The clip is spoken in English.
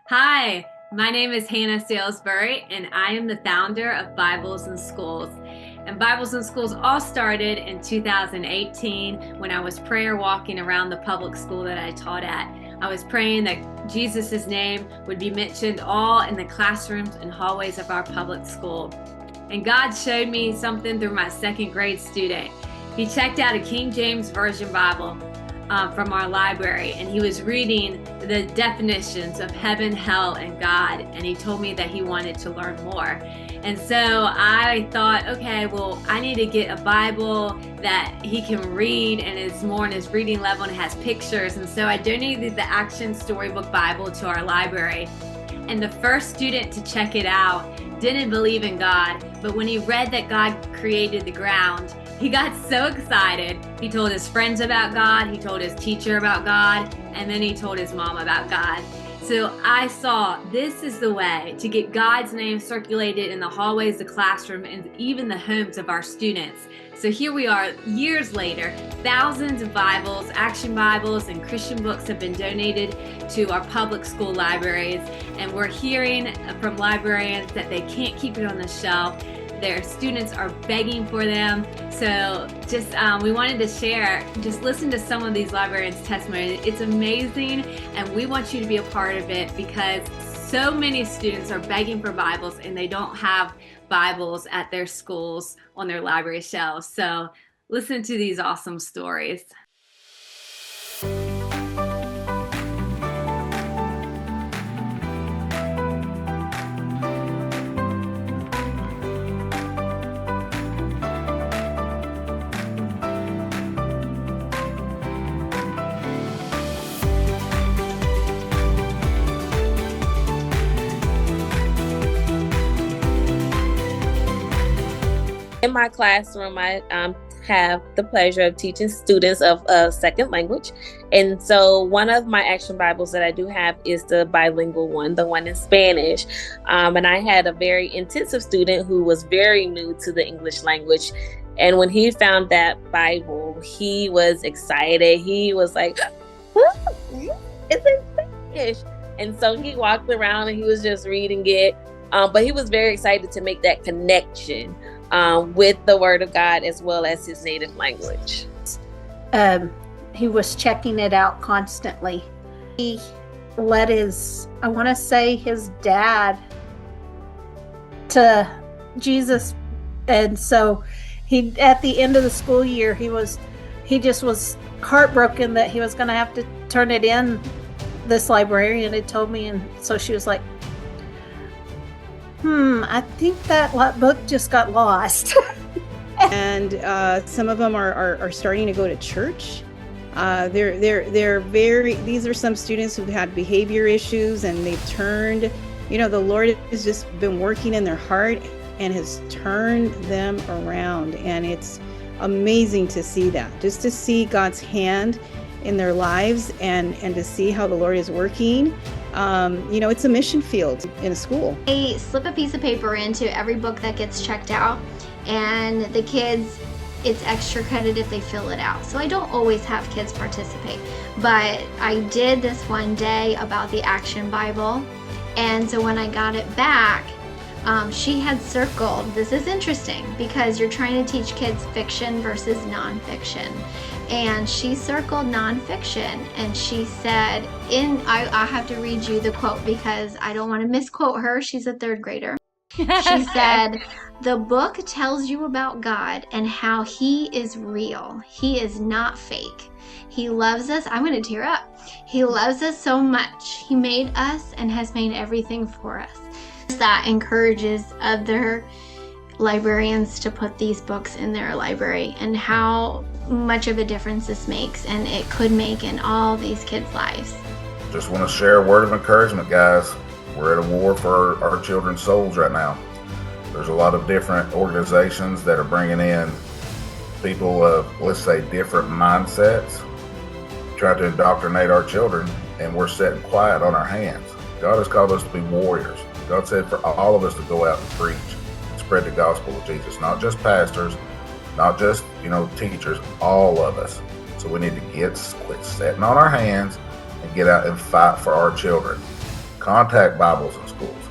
Hi, my name is Hannah Sailsbury, and I am the founder of Bibles in Schools. And Bibles in Schools all started in 2018 when I was prayer walking around the public school that I taught at. I was praying that Jesus' name would be mentioned all in the classrooms and hallways of our public school. And God showed me something through my second grade student. He checked out a King James Version Bible from our library, and he was reading the definitions of heaven, hell, and God, and he told me that he wanted to learn more. And so I thought, okay, well, I need to get a Bible that he can read and is more in his reading level and has pictures. And so I donated the Action Storybook Bible to our library. And the first student to check it out didn't believe in God, but when he read that God created the ground, he got so excited. He told his friends about God, he told his teacher about God, and then he told his mom about God. So I saw this is the way to get God's name circulated in the hallways, the classroom, and even the homes of our students. So here we are years later, thousands of Bibles, Action Bibles, and Christian books have been donated to our public school libraries, and we're hearing from librarians that they can't keep it on the shelf. Their students are begging for them. So just we wanted to share, just listen to some of these librarians' testimonies. It's amazing, and we want you to be a part of it because so many students are begging for Bibles and they don't have Bibles at their schools on their library shelves. So listen to these awesome stories. In my classroom, I have the pleasure of teaching students of a second language. And so one of my Action Bibles that I do have is the bilingual one, the one in Spanish. And I had a very intensive student who was very new to the English language. And when he found that Bible, he was excited. He was like, it's in Spanish. And so he walked around and he was just reading it. But he was very excited to make that connection with the Word of God as well as his native language. He was checking it out constantly. He led his dad to Jesus. And so he, at the end of the school year, he just was heartbroken that he was going to have to turn it in. This librarian had told me, and so she was like, I think that book just got lost. And some of them are starting to go to church. These are some students who've had behavior issues and they've turned, the Lord has just been working in their heart and has turned them around. And it's amazing to see that, just to see God's hand in their lives and to see how the Lord is working. It's a mission field in a school. They slip a piece of paper into every book that gets checked out, and the kids, it's extra credit if they fill it out. So I don't always have kids participate, but I did this one day about the Action Bible, and so when I got it back, she had circled, this is interesting because you're trying to teach kids fiction versus nonfiction. And she circled nonfiction, and she said, I have to read you the quote because I don't want to misquote her. She's a third grader. She said, the book tells you about God and how he is real. He is not fake. He loves us. I'm going to tear up. He loves us so much. He made us and has made everything for us. That encourages other librarians to put these books in their library, and how much of a difference this makes, and it could make in all these kids' lives. Just want to share a word of encouragement, guys. We're at a war for our children's souls right now. There's a lot of different organizations that are bringing in people of, let's say, different mindsets, trying to indoctrinate our children, and we're sitting quiet on our hands. God has called us to be warriors. God said for all of us to go out and preach and spread the gospel of Jesus, not just pastors, not just, teachers, all of us. So we need to quit sitting on our hands and get out and fight for our children. contact Bibles in Schools.